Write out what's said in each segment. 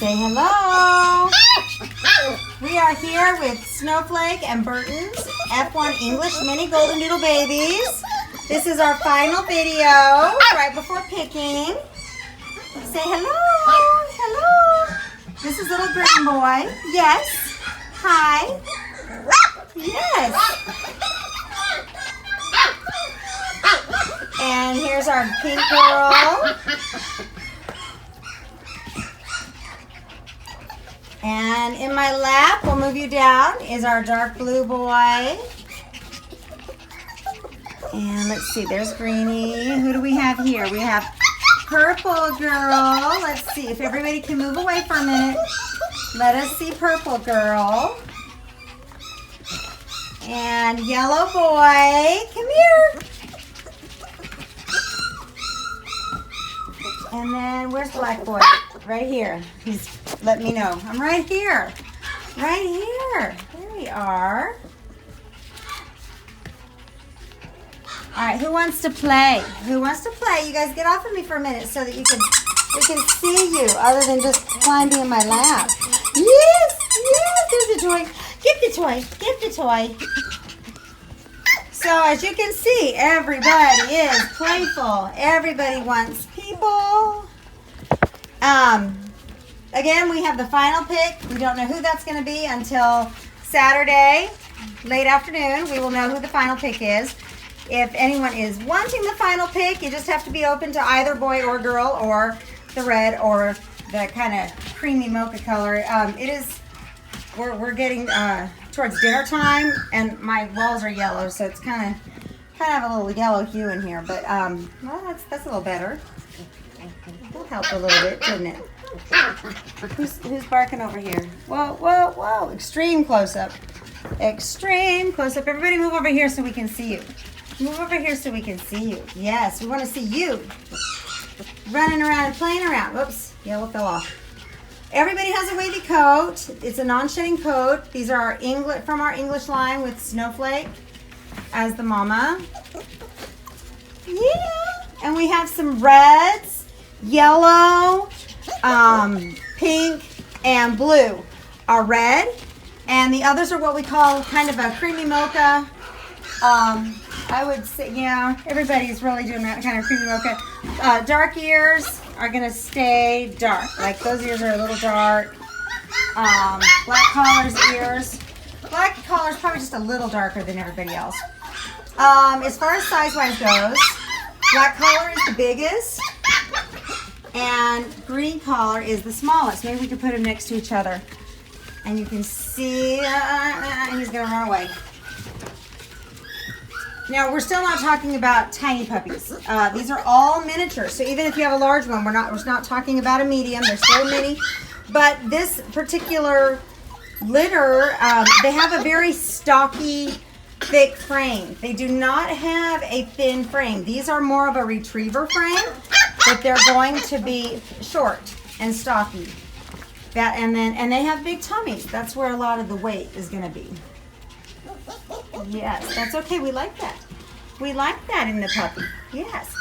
Say hello. We are here with Snowflake and Burton's F1 English mini Goldendoodle babies. This is our final video right before picking. Say hello. Hello. This is little green boy. Yes. Hi. Yes. And here's our pink girl. And in my lap, we'll move you down, is our dark blue boy. And let's see, there's Greenie. Who do we have here? We have Purple Girl. Let's see if everybody can move away for a minute. Let us see Purple Girl. And Yellow Boy. Come here. And then where's Black Boy? Right here. He's let me know. I'm right here. Right here. There we are. All right, who wants to play? Who wants to play? You guys get off of me for a minute so that we can see you other than just climbing in my lap. Yes, yes, there's a toy. Get the toy. Get the toy. So as you can see, everybody is playful. Everybody wants people. Again, we have the final pick. We don't know who that's going to be until Saturday, late afternoon. We will know who the final pick is. If anyone is wanting the final pick, you just have to be open to either boy or girl, or the red or the kind of creamy mocha color. We're getting towards dinner time, and my walls are yellow, so it's kind of a little yellow hue in here. But well, that's a little better. That'll help a little bit, didn't it? Who's barking over here? Whoa, whoa, whoa! Extreme close up. Extreme close up. Everybody move over here so we can see you. Move over here so we can see you. Yes, we want to see you. Running around and playing around. Whoops, yellow fell off. Everybody has a wavy coat. It's a non-shedding coat. These are from our English line with Snowflake as the mama. Yeah. And we have some reds, yellow, pink, and blue are red. And the others are what we call kind of a creamy mocha. I would say, yeah, everybody's really doing that kind of creamy mocha. Dark ears are going to stay dark. Like those ears are a little dark. Black collar's ears. Black collar's probably just a little darker than everybody else. As far as size-wise goes, black collar is the biggest. And green collar is the smallest. Maybe we could put them next to each other. And you can see, he's going to run away. Now, we're still not talking about tiny puppies. These are all miniature. So even if you have a large one, we're not talking about a medium. They're still mini. But this particular litter, they have a very stocky, thick frame. They do not have a thin frame. These are more of a retriever frame, but they're going to be short and stocky. And they have big tummies. That's where a lot of the weight is going to be. Yes, that's okay. We like that. We like that in the puppy. Yes.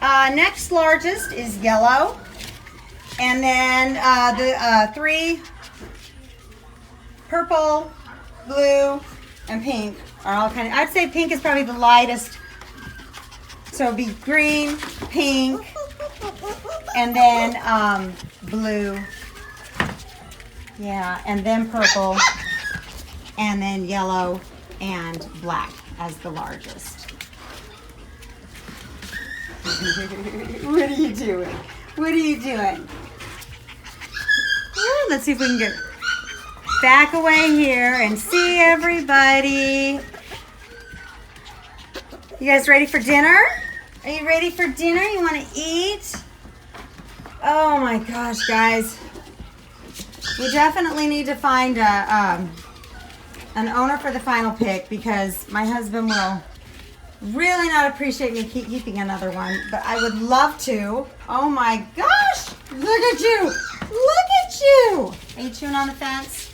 Next largest is yellow. And then the three, purple, blue, and pink are all kind of, I'd say pink is probably the lightest. So it'd be green, pink, and then blue. Yeah, and then purple, and then yellow and black as the largest. What are you doing? What are you doing? Well, let's see if we can get back away here and see everybody. You guys ready for dinner? Are you ready for dinner? You want to eat? Oh my gosh, guys. We definitely need to find an owner for the final pick, because my husband will really not appreciate me keeping another one, but I would love to. Oh my gosh, look at you. Look at you. Are you chewing on the fence?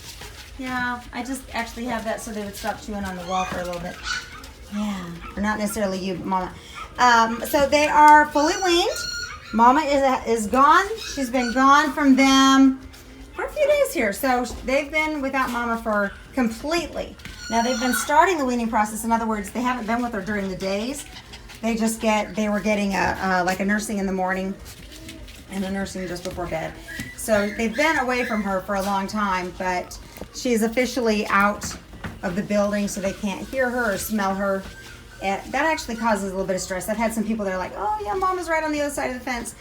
Yeah, I just actually have that so they would stop chewing on the wall for a little bit. Yeah, or not necessarily you, but Mama. So they are fully weaned. Mama is gone. She's been gone from them for a few days here. So they've been without Mama for completely. Now they've been starting the weaning process. In other words, they haven't been with her during the days. They were getting like a nursing in the morning and a nursing just before bed. So they've been away from her for a long time, but she is officially out of the building, so they can't hear her or smell her. And that actually causes a little bit of stress. I've had some people that are like, oh yeah, Mama's right on the other side of the fence.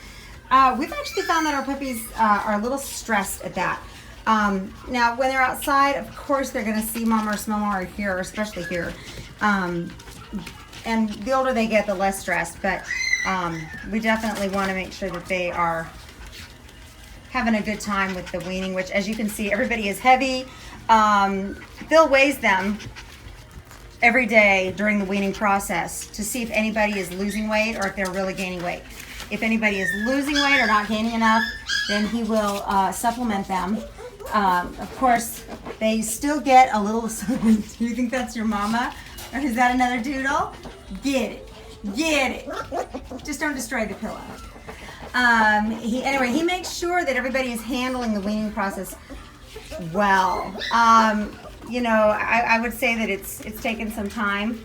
We've actually found that our puppies are a little stressed at that. Now, when they're outside, of course, they're going to see Mama or smell Mama or hear her, especially here. And the older they get, the less stressed. But we definitely want to make sure that they are having a good time with the weaning, which, as you can see, everybody is heavy. Phil weighs them every day during the weaning process to see if anybody is losing weight or if they're really gaining weight. If anybody is losing weight or not gaining enough, then he will supplement them. Of course, they still get a little. Do you think that's your mama? Or is that another doodle? Get it. Get it. Just don't destroy the pillow. Anyway, he makes sure that everybody is handling the weaning process well. You know, I would say that it's taken some time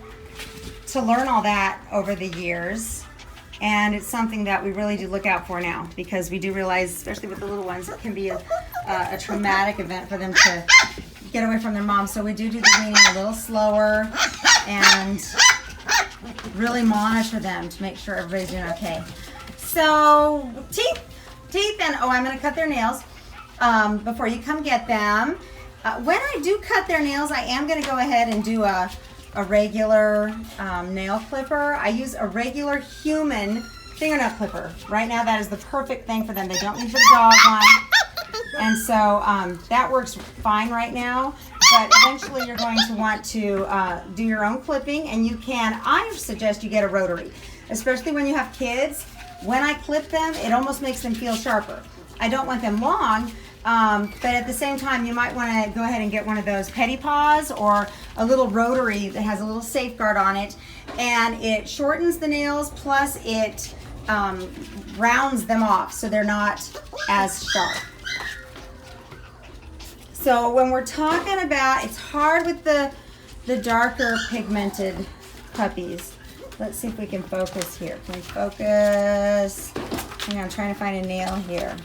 to learn all that over the years. And it's something that we really do look out for now, because we do realize, especially with the little ones, it can be a traumatic event for them to get away from their mom. So we do the weaning a little slower and really monitor them to make sure everybody's doing okay. So teeth, and I'm going to cut their nails before you come get them. When I do cut their nails, I am going to go ahead and do a regular nail clipper. I use a regular human fingernail clipper. Right now, that is the perfect thing for them. They don't need the dog one. And so that works fine right now. But eventually, you're going to want to do your own clipping. And you can, I suggest you get a rotary, especially when you have kids. When I clip them, it almost makes them feel sharper. I don't want them long. But at the same time, you might want to go ahead and get one of those petty paws or a little rotary that has a little safeguard on it, and it shortens the nails, plus it rounds them off so they're not as sharp. So when we're talking about, it's hard with the darker pigmented puppies. Let's see if we can focus here. Can we focus? Hang on, I'm trying to find a nail here.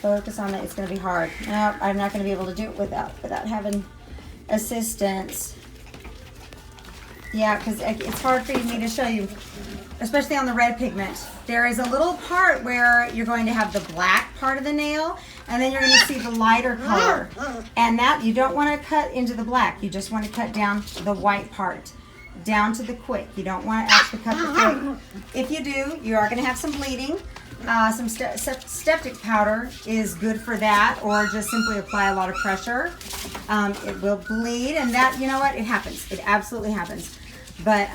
Focus on it. It's going to be hard. No, I'm not going to be able to do it without having assistance. Yeah, because it's hard for me to show you, especially on the red pigment. There is a little part where you're going to have the black part of the nail, and then you're going to see the lighter color. And that, you don't want to cut into the black. You just want to cut down the white part, down to the quick. You don't want to actually cut the quick. If you do, you are going to have some bleeding. Some septic powder is good for that, or just simply apply a lot of pressure. It will bleed, and that, you know what, it happens. It absolutely happens. But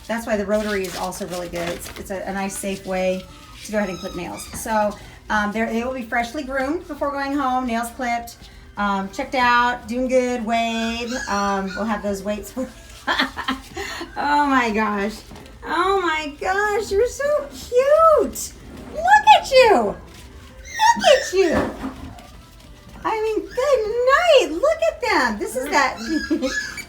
that's why the rotary is also really good. It's a nice, safe way to go ahead and clip nails. So they will be freshly groomed before going home, nails clipped, checked out, doing good, weighed. We'll have those weights for Oh my gosh. Oh my gosh, you're so cute. Look at you! Look at you! I mean, good night! Look at them! This is that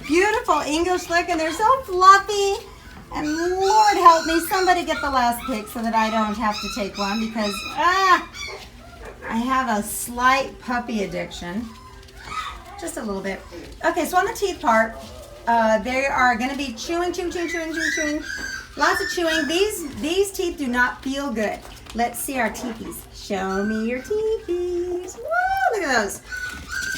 beautiful English look, and they're so fluffy. And Lord help me, somebody get the last pick so that I don't have to take one, because I have a slight puppy addiction. Just a little bit. Okay, so on the teeth part, they are going to be chewing. Lots of chewing. These teeth do not feel good. Let's see our teethies. Show me your teethies. Woo, look at those.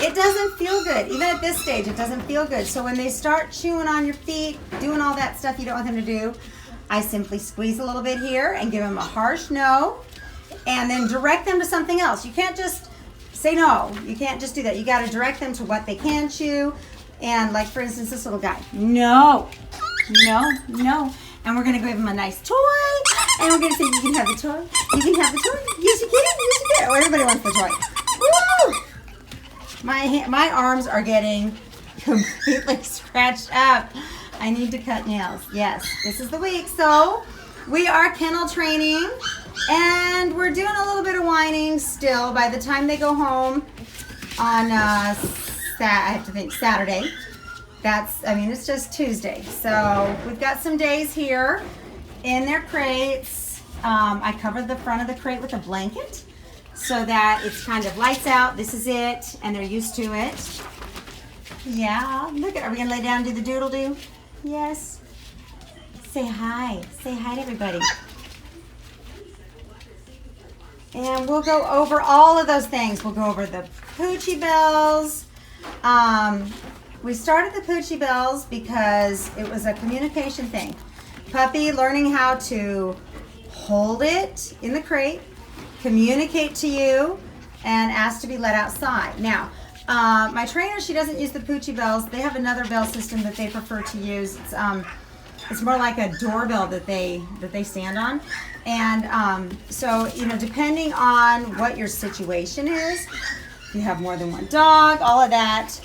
It doesn't feel good. Even at this stage, it doesn't feel good. So when they start chewing on your feet, doing all that stuff you don't want them to do, I simply squeeze a little bit here and give them a harsh no, and then direct them to something else. You can't just say no. You can't just do that. You got to direct them to what they can chew. And like, for instance, this little guy. No. And we're going to give him a nice toy. And we're going to say, you can have the toy. You can have the toy. Yes, you can. Yes, you can. Oh, everybody wants the toy. Woo! My arms are getting completely scratched up. I need to cut nails. Yes, this is the week. So we are kennel training. And we're doing a little bit of whining still. By the time they go home, on I have to think, Saturday. It's just Tuesday. So we've got some days here in their crates. I covered the front of the crate with a blanket so that it's kind of lights out. This is it, and they're used to it. Yeah, look at, are we gonna lay down and do the doodle do? Yes. Say hi. Say hi to everybody. And we'll go over all of those things. We'll go over the Poochie Bells. We started the Poochie Bells because it was a communication thing. Puppy learning how to hold it in the crate, communicate to you, and ask to be let outside. Now, my trainer, she doesn't use the Poochie Bells. They have another bell system that they prefer to use. It's more like a doorbell that they stand on. And so, you know, depending on what your situation is, if you have more than one dog, all of that,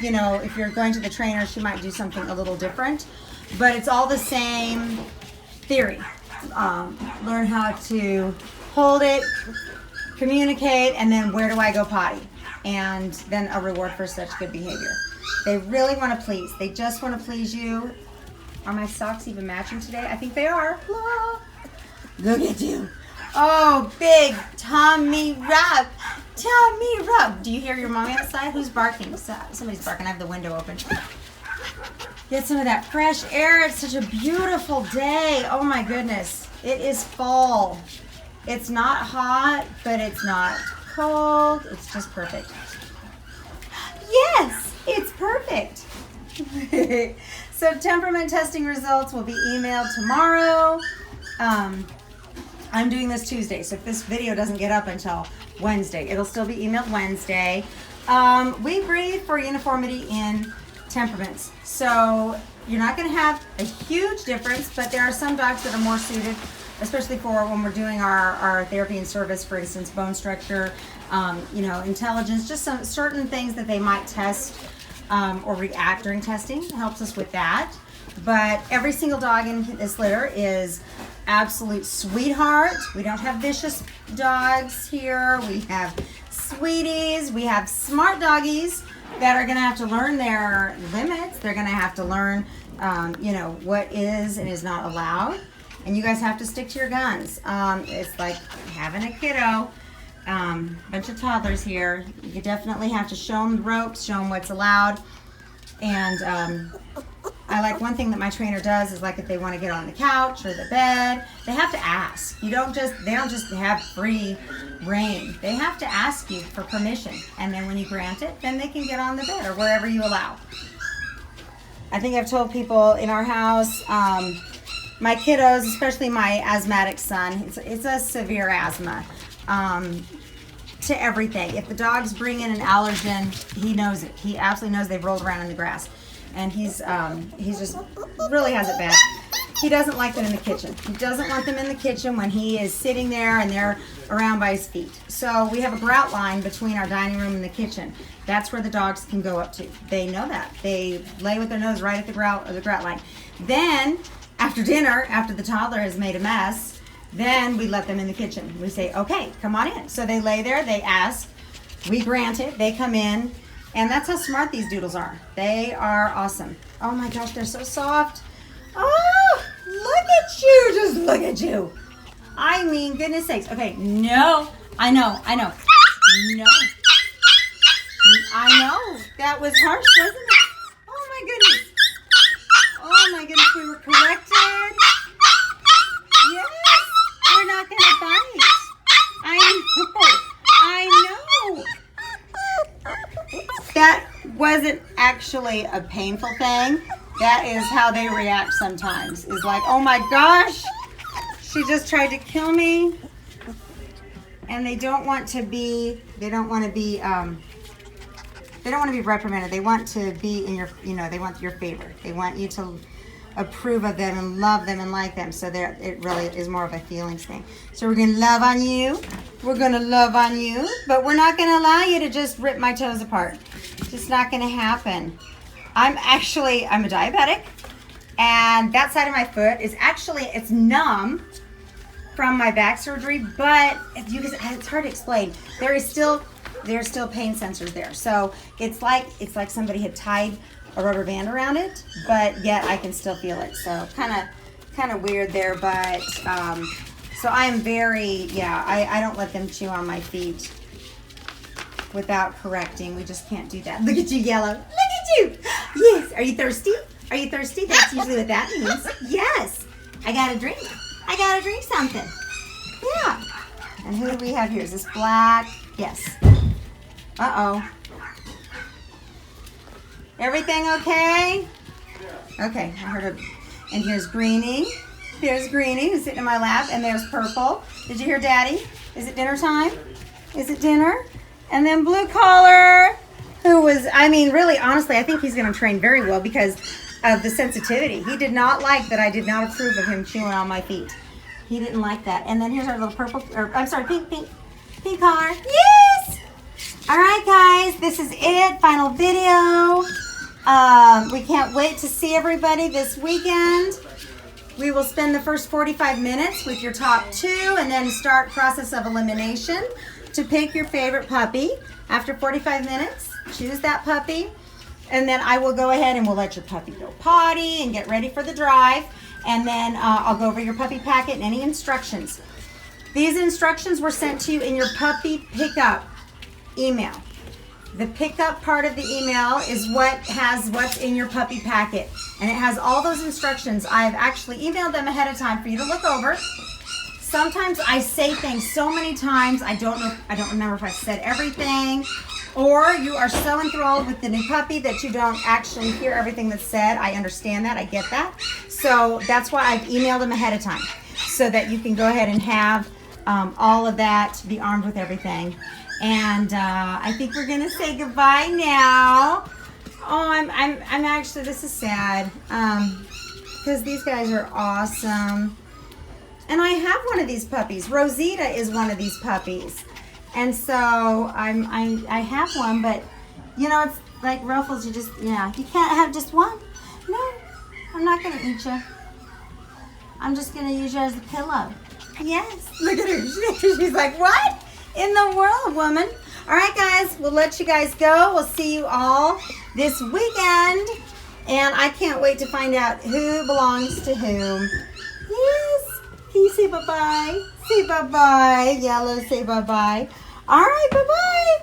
you know, if you're going to the trainer, she might do something a little different. But it's all the same theory. Learn how to hold it, communicate, and then where do I go potty? And then a reward for such good behavior. They really want to please. They just want to please you. Are my socks even matching today? I think they are. Look at you. Oh, big tummy rub. Tummy rub. Do you hear your mommy outside? Who's barking? Somebody's barking. I have the window open. Get some of that fresh air. It's such a beautiful day. Oh my goodness. It is fall. It's not hot, but it's not cold. It's just perfect. Yes, it's perfect. So temperament testing results will be emailed tomorrow. I'm doing this Tuesday, so if this video doesn't get up until Wednesday, it'll still be emailed Wednesday. We breed for uniformity in temperaments. So you're not going to have a huge difference, but there are some dogs that are more suited, especially for when we're doing our therapy and service, for instance, bone structure, you know, intelligence, just some certain things that they might test or react during testing. It helps us with that. But every single dog in this litter is absolute sweetheart. We don't have vicious dogs here. We have sweeties. We have smart doggies that are going to have to learn their limits. They're going to have to learn, you know, what is and is not allowed. And you guys have to stick to your guns. It's like having a kiddo. Bunch of toddlers here. You definitely have to show them the ropes, show them what's allowed. And I like one thing that my trainer does is, like, if they want to get on the couch or the bed, they have to ask. They don't just have free reign. They have to ask you for permission. And then when you grant it, then they can get on the bed or wherever you allow. I think I've told people in our house, my kiddos, especially my asthmatic son, it's a severe asthma. To everything. If the dogs bring in an allergen, he knows it. He absolutely knows they've rolled around in the grass. And he's just really has it bad. He doesn't like them in the kitchen. He doesn't want them in the kitchen when he is sitting there and they're around by his feet. So we have a grout line between our dining room and the kitchen. That's where the dogs can go up to. They know that. They lay with their nose right at the grout line. Then, after dinner, after the toddler has made a mess, then we let them in the kitchen. We say, okay, come on in. So they lay there, they ask, we grant it, they come in, and that's how smart these doodles are. They are awesome. Oh my gosh, they're so soft. Oh, look at you, just look at you. I mean, goodness sakes. Okay, no, I know. No. I know, that was harsh, wasn't it? Oh my goodness, we were corrected. Yes. We're not going to bite. I know. That wasn't actually a painful thing. That is how they react sometimes. Is like, oh my gosh, she just tried to kill me. And they don't want to be reprimanded. They want to be in your, you know, they want your favor. They want you to approve of them and love them and like them. So it really is more of a feelings thing. So we're going to love on you. We're going to love on you. But we're not going to allow you to just rip my toes apart. It's just not going to happen. I'm a diabetic. And that side of my foot is actually, it's numb from my back surgery. But it's hard to explain. There is still there's still pain sensors there. So it's like somebody had tied a rubber band around it, but yet I can still feel it. So kind of weird there, but so I am very, yeah, I don't let them chew on my feet without correcting. We just can't do that. Look at you, Yellow. Look at you. Yes. Are you thirsty? Are you thirsty? That's usually what that means. Yes. I got a drink. I got to drink something. Yeah. And who do we have here? Is this Black? Yes. Uh-oh. Everything okay? Okay. I heard a... And here's Greenie. There's Greenie who's sitting in my lap. And there's Purple. Did you hear Daddy? Is it dinner time? Is it dinner? And then Blue Collar, who was, I mean, really, honestly, I think he's going to train very well because of the sensitivity. He did not like that I did not approve of him chewing on my feet. He didn't like that. And then here's our little purple, or I'm sorry, pink collar. Yes! All right, guys, this is it. Final video. We can't wait to see everybody this weekend. We will spend the first 45 minutes with your top 2 and then start process of elimination to pick your favorite puppy. After 45 minutes, choose that puppy. And then I will go ahead and we'll let your puppy go potty and get ready for the drive. And then I'll go over your puppy packet and any instructions. These instructions were sent to you in your puppy pickup email. The pickup part of the email is what's in your puppy packet. And it has all those instructions. I've actually emailed them ahead of time for you to look over. Sometimes I say things so many times, I don't remember if I said everything, or you are so enthralled with the new puppy that you don't actually hear everything that's said. I understand that, I get that. So that's why I've emailed them ahead of time, so that you can go ahead and have all of that, be armed with everything. And I think we're gonna say goodbye now. Oh, I'm actually, this is sad, because these guys are awesome. And I have one of these puppies. Rosita is one of these puppies. And so I have one, but you know, it's like Ruffles, you can't have just one. No, I'm not gonna eat you. I'm just gonna use you as a pillow. Yes, look at her. She's like, what in the world, woman? All right, guys, we'll let you guys go. We'll see you all this weekend. And I can't wait to find out who belongs to whom. Yes. Can you say bye-bye? Say bye-bye. Yellow, say bye-bye. All right, bye-bye.